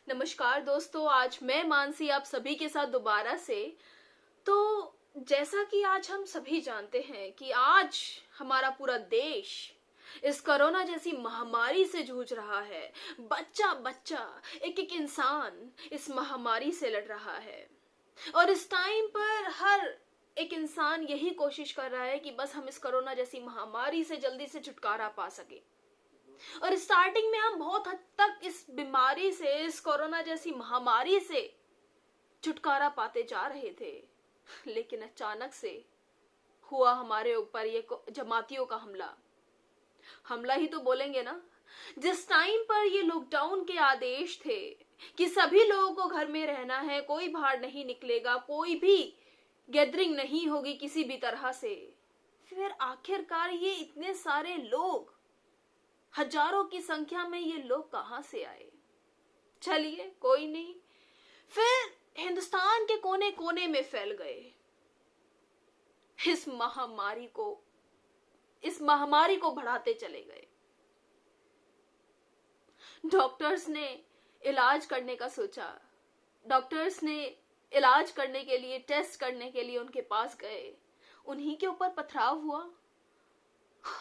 नमस्कार दोस्तों, आज मैं मानसी आप सभी के साथ दोबारा से। तो जैसा कि आज हम सभी जानते हैं कि आज हमारा पूरा देश इस कोरोना जैसी महामारी से जूझ रहा है। बच्चा बच्चा, एक एक इंसान इस महामारी से लड़ रहा है और इस टाइम पर हर एक इंसान यही कोशिश कर रहा है कि बस हम इस कोरोना जैसी महामारी से जल्दी से छुटकारा पा सके। और स्टार्टिंग में हम बहुत हद तक इस बीमारी से, इस कोरोना जैसी महामारी से छुटकारा पाते जा रहे थे, लेकिन अचानक से हुआ हमारे ऊपर ये जमातियों का हमला ही तो बोलेंगे ना। जिस टाइम पर ये लॉकडाउन के आदेश थे कि सभी लोगों को घर में रहना है, कोई बाहर नहीं निकलेगा, कोई भी गैदरिंग नहीं होगी किसी भी तरह से, फिर आखिरकार ये इतने सारे लोग, हजारों की संख्या में ये लोग कहां से आए? चलिए कोई नहीं, फिर हिंदुस्तान के कोने कोने में फैल गए। इस महामारी को बढ़ाते चले गए। डॉक्टर्स ने इलाज करने का सोचा, डॉक्टर्स ने इलाज करने के लिए, टेस्ट करने के लिए उनके पास गए, उन्हीं के ऊपर पथराव हुआ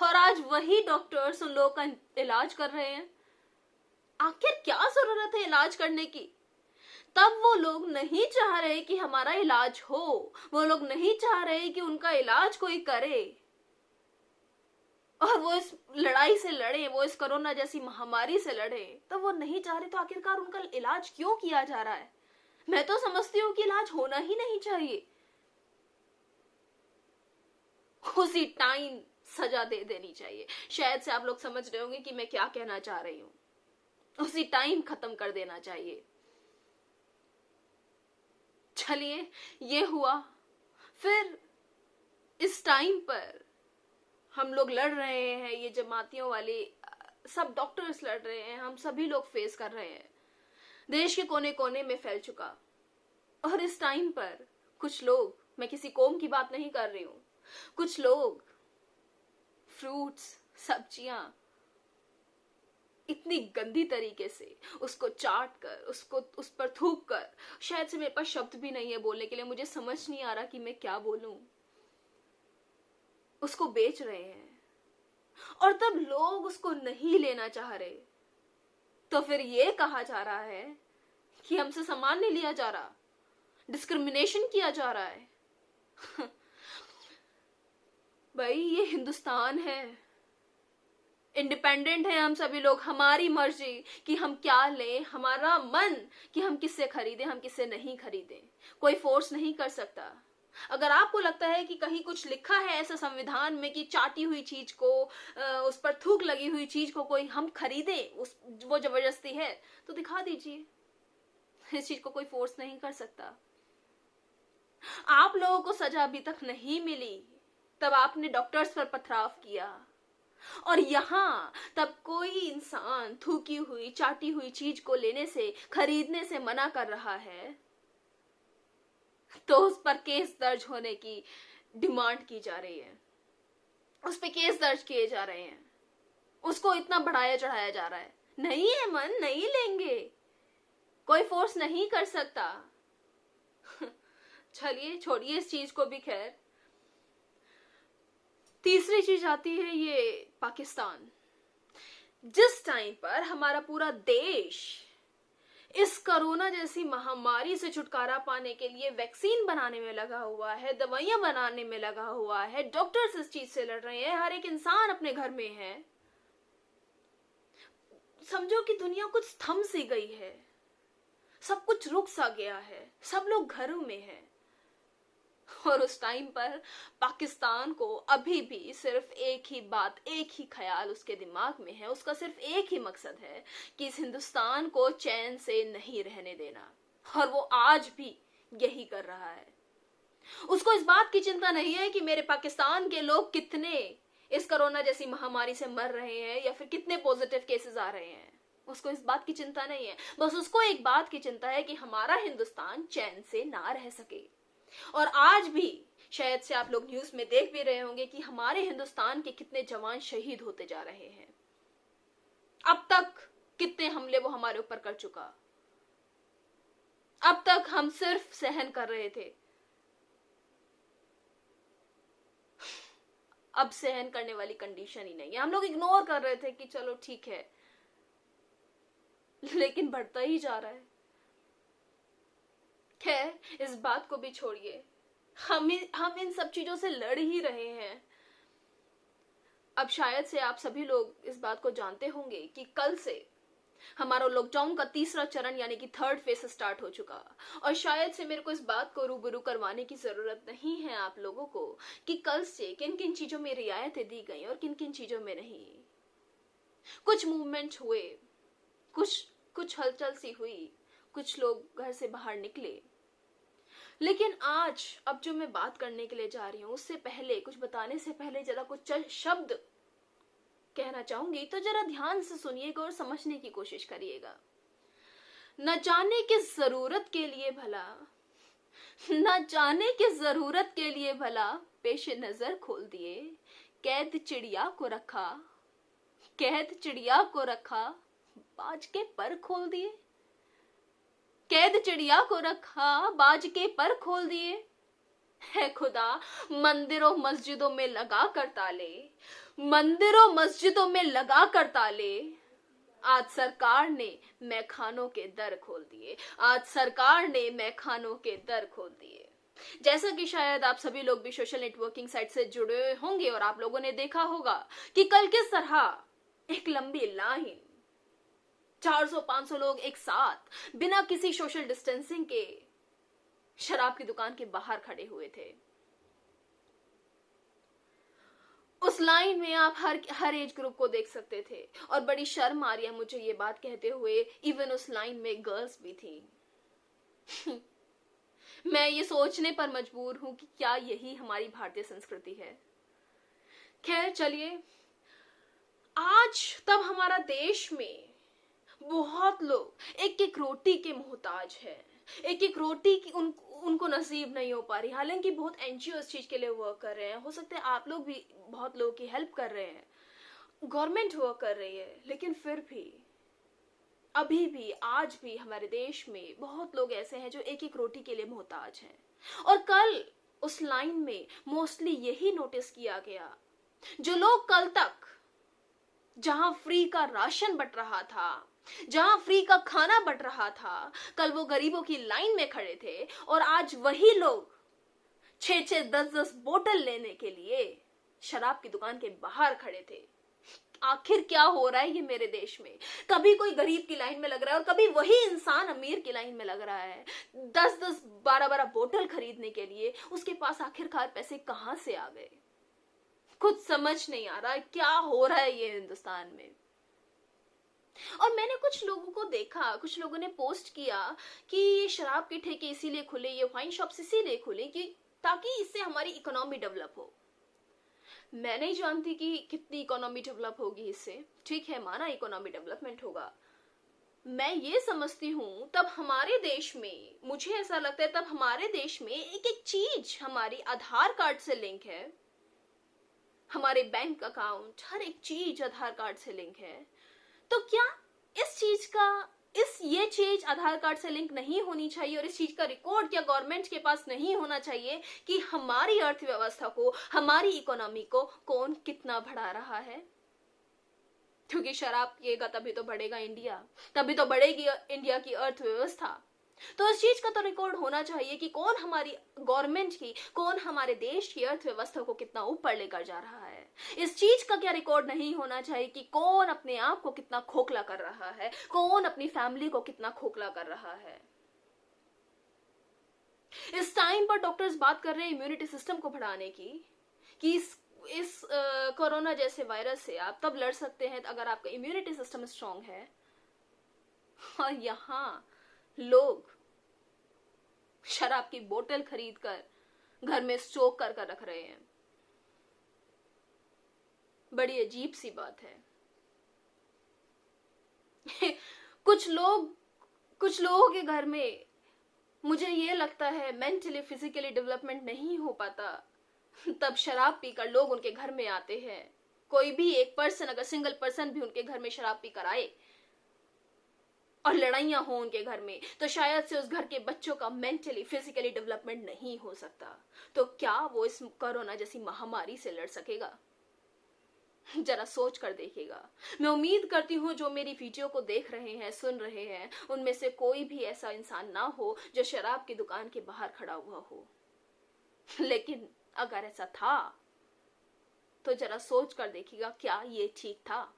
और आज वही डॉक्टर्स उन लोगों का इलाज कर रहे हैं। आखिर क्या जरूरत है इलाज करने की? तब वो लोग नहीं चाह रहे कि हमारा इलाज हो, वो लोग नहीं चाह रहे कि उनका इलाज कोई करे और वो इस लड़ाई से लड़े, वो इस कोरोना जैसी महामारी से लड़े। तो वो नहीं चाह रहे, तो आखिरकार उनका इलाज क्यों किया जा रहा है? मैं तो समझती हूँ कि इलाज होना ही नहीं चाहिए। उसी टाइम सजा दे देनी चाहिए। शायद से आप लोग समझ रहे होंगे कि मैं क्या कहना चाह रही हूं। उसी टाइम खत्म कर देना चाहिए। चलिए, ये हुआ। फिर इस टाइम पर हम लोग लड़ रहे हैं, ये जमातियों वाले सब डॉक्टर्स लड़ रहे हैं, हम सभी लोग फेस कर रहे हैं। देश के कोने कोने में फैल चुका। और इस टाइम पर कुछ लोग, मैं किसी कौम की बात नहीं कर रही हूं, कुछ लोग फ्रूट्स, सब्जियां इतनी गंदी तरीके से उसको चाट कर, उसको उस पर थूक कर, शायद से मेरे पास शब्द भी नहीं है बोलने के लिए, मुझे समझ नहीं आ रहा कि मैं क्या बोलूं, उसको बेच रहे हैं। और तब लोग उसको नहीं लेना चाह रहे, तो फिर ये कहा जा रहा है कि हमसे सामान नहीं लिया जा रहा, डिस्क्रिमिनेशन किया जा रहा है। भाई, ये हिंदुस्तान है, इंडिपेंडेंट है हम सभी लोग, हमारी मर्जी कि हम क्या लें, हमारा मन कि हम किससे खरीदें, हम किससे नहीं खरीदें, कोई फोर्स नहीं कर सकता। अगर आपको लगता है कि कहीं कुछ लिखा है ऐसा संविधान में कि चाटी हुई चीज को, उस पर थूक लगी हुई चीज को कोई हम खरीदें, वो जबरदस्ती है, तो दिखा दीजिए। इस चीज को कोई फोर्स नहीं कर सकता। आप लोगों को सजा अभी तक नहीं मिली, तब आपने डॉक्टर्स पर पथराव किया, और यहां तब कोई इंसान थूकी हुई, चाटी हुई चीज को लेने से, खरीदने से मना कर रहा है, तो उस पर केस दर्ज होने की डिमांड की जा रही है, उस पर केस दर्ज किए जा रहे हैं, उसको इतना बढ़ाया चढ़ाया जा रहा है। नहीं है मन, नहीं लेंगे, कोई फोर्स नहीं कर सकता। चलिए, छोड़िए इस चीज को भी। खैर, तीसरी चीज आती है ये पाकिस्तान। जिस टाइम पर हमारा पूरा देश इस कोरोना जैसी महामारी से छुटकारा पाने के लिए वैक्सीन बनाने में लगा हुआ है, दवाइयां बनाने में लगा हुआ है, डॉक्टर्स इस चीज से लड़ रहे हैं, हर एक इंसान अपने घर में है, समझो कि दुनिया कुछ थम सी गई है, सब कुछ रुक सा गया है, सब लोग घरों में हैं। और उस टाइम पर पाकिस्तान को अभी भी सिर्फ एक ही बात, एक ही ख्याल उसके दिमाग में है, उसका सिर्फ एक ही मकसद है कि इस हिंदुस्तान को चैन से नहीं रहने देना। और वो आज भी यही कर रहा है। उसको इस बात की चिंता नहीं है कि मेरे पाकिस्तान के लोग कितने इस कोरोना जैसी महामारी से मर रहे हैं या फिर कितने पॉजिटिव केसेस आ रहे हैं, उसको इस बात की चिंता नहीं है। बस उसको एक बात की चिंता है कि हमारा हिंदुस्तान चैन से ना रह सके। और आज भी शायद से आप लोग न्यूज में देख भी रहे होंगे कि हमारे हिंदुस्तान के कितने जवान शहीद होते जा रहे हैं। अब तक कितने हमले वो हमारे ऊपर कर चुका, अब तक हम सिर्फ सहन कर रहे थे, अब सहन करने वाली कंडीशन ही नहीं है। हम लोग इग्नोर कर रहे थे कि चलो ठीक है, लेकिन बढ़ता ही जा रहा है। खैर, इस बात को भी छोड़िए, हम इन सब चीजों से लड़ ही रहे हैं। अब शायद से आप सभी लोग इस बात को जानते होंगे कि कल से हमारा लॉकडाउन का तीसरा चरण यानी कि थर्ड फेज स्टार्ट हो चुका। और शायद से मेरे को इस बात को रूबरू करवाने की जरूरत नहीं है आप लोगों को कि कल से किन किन चीजों में रियायतें दी गई और किन किन चीजों में नहीं। कुछ मूवमेंट हुए, कुछ हलचल सी हुई, कुछ लोग घर से बाहर निकले, लेकिन आज अब जो मैं बात करने के लिए जा रही हूं उससे पहले, कुछ बताने से पहले जरा कुछ शब्द कहना चाहूंगी, तो जरा ध्यान से सुनिएगा और समझने की कोशिश करिएगा। न जाने किस जरूरत के लिए भला, न जाने किस जरूरत के लिए भला पेशे नजर खोल दिए, कैद चिड़िया को रखा, कैद चिड़िया को रखा, बाज के पर खोल दिए, कैद चिड़िया को रखा, बाज के पर खोल दिए। है खुदा मंदिरों मस्जिदों में लगा कर ताले, मंदिरों मस्जिदों में लगा कर ताले, आज सरकार ने मैखानों के दर खोल दिए, आज सरकार ने मैखानों के दर खोल दिए। जैसा कि शायद आप सभी लोग भी सोशल नेटवर्किंग साइट से जुड़े होंगे और आप लोगों ने देखा होगा कि कल किस तरह एक लंबी लाइन, 400-500 लोग एक साथ बिना किसी सोशल डिस्टेंसिंग के शराब की दुकान के बाहर खड़े हुए थे। उस लाइन में आप हर एज ग्रुप को देख सकते थे और बड़ी शर्म आ रही है मुझे ये बात कहते हुए, इवन उस लाइन में गर्ल्स भी थी। मैं ये सोचने पर मजबूर हूं कि क्या यही हमारी भारतीय संस्कृति है। खैर चलिए, आज तब हमारा देश में बहुत लोग एक एक रोटी के मोहताज है, एक एक रोटी की उनको नसीब नहीं हो पा रही। हालांकि बहुत एनजीओ इस चीज के लिए वर्क कर रहे हैं, हो सकता है आप लोग भी बहुत लोगों की हेल्प कर रहे हैं, गवर्नमेंट वर्क कर रही है, लेकिन फिर भी अभी भी आज भी हमारे देश में बहुत लोग ऐसे हैं जो एक एक रोटी के लिए मोहताज हैं। और कल उस लाइन में मोस्टली यही नोटिस किया गया, जो लोग कल तक जहां फ्री का राशन बंट रहा था, जहां फ्री का खाना बंट रहा था, कल वो गरीबों की लाइन में खड़े थे और आज वही लोग 6-6, 10-10 बोतल लेने के लिए शराब की दुकान के बाहर खड़े थे। आखिर क्या हो रहा है ये मेरे देश में? कभी कोई गरीब की लाइन में लग रहा है और कभी वही इंसान अमीर की लाइन में लग रहा है 10-10, 12-12 बोतल खरीदने के लिए। उसके पास आखिरकार पैसे कहां से आ गए? कुछ समझ नहीं आ रहा है क्या हो रहा है ये हिंदुस्तान में। और मैंने कुछ लोगों को देखा, कुछ लोगों ने पोस्ट किया कि ये शराब के ठेके इसीलिए खुले, ये वाइन शॉप्स इसीलिए खुले कि ताकि इससे हमारी इकोनॉमी डेवलप हो। मैं नहीं जानती कि कितनी इकोनॉमी डेवलप होगी इससे, ठीक है माना इकोनॉमी डेवलपमेंट होगा। मैं ये समझती हूं तब हमारे देश में, मुझे ऐसा लगता है तब हमारे देश में एक एक चीज हमारी आधार कार्ड से लिंक है, हमारे बैंक अकाउंट, हर एक चीज आधार कार्ड से लिंक है। तो क्या ये चीज आधार कार्ड से लिंक नहीं होनी चाहिए और इस चीज का रिकॉर्ड क्या गवर्नमेंट के पास नहीं होना चाहिए कि हमारी अर्थव्यवस्था को, हमारी इकोनॉमी को कौन कितना बढ़ा रहा है? क्योंकि शराब पिएगा तभी तो बढ़ेगा इंडिया, तभी तो बढ़ेगी इंडिया की अर्थव्यवस्था। तो इस चीज का तो रिकॉर्ड होना चाहिए कि कौन हमारी गवर्नमेंट की, कौन हमारे देश की अर्थव्यवस्था को कितना ऊपर लेकर जा रहा है। इस चीज का क्या रिकॉर्ड नहीं होना चाहिए कि कौन अपने आप को कितना खोखला कर रहा है, कौन अपनी फैमिली को कितना खोखला कर रहा है। इस टाइम पर डॉक्टर्स बात कर रहे हैं इम्यूनिटी सिस्टम को बढ़ाने की, कि इस कोरोना जैसे वायरस से आप तब लड़ सकते हैं अगर आपका इम्यूनिटी सिस्टम स्ट्रांग है। और यहाँ लोग शराब की बोतल खरीद कर घर में स्टोक कर रख रहे हैं। बड़ी अजीब सी बात है। कुछ लोगों के घर में मुझे ये लगता है मेंटली फिजिकली डेवलपमेंट नहीं हो पाता, तब शराब पीकर लोग उनके घर में आते हैं। कोई भी एक पर्सन, अगर सिंगल पर्सन भी उनके घर में शराब पीकर आए और लड़ाइयां हो उनके घर में, तो शायद से उस घर के बच्चों का मेंटली फिजिकली डेवलपमेंट नहीं हो सकता। तो क्या वो इस कोरोना जैसी महामारी से लड़ सकेगा? जरा सोच कर देखिएगा। मैं उम्मीद करती हूँ जो मेरी वीडियो को देख रहे हैं, सुन रहे हैं, उनमें से कोई भी ऐसा इंसान ना हो जो शराब की दुकान के बाहर खड़ा हुआ हो। लेकिन अगर ऐसा था तो जरा सोच कर देखिएगा, क्या ये ठीक था?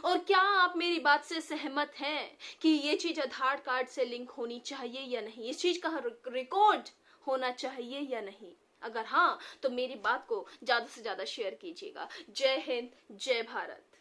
और क्या आप मेरी बात से सहमत हैं कि ये चीज आधार कार्ड से लिंक होनी चाहिए या नहीं, इस चीज का रिकॉर्ड होना चाहिए या नहीं? अगर हाँ, तो मेरी बात को ज्यादा से ज्यादा शेयर कीजिएगा। जय हिंद, जय भारत।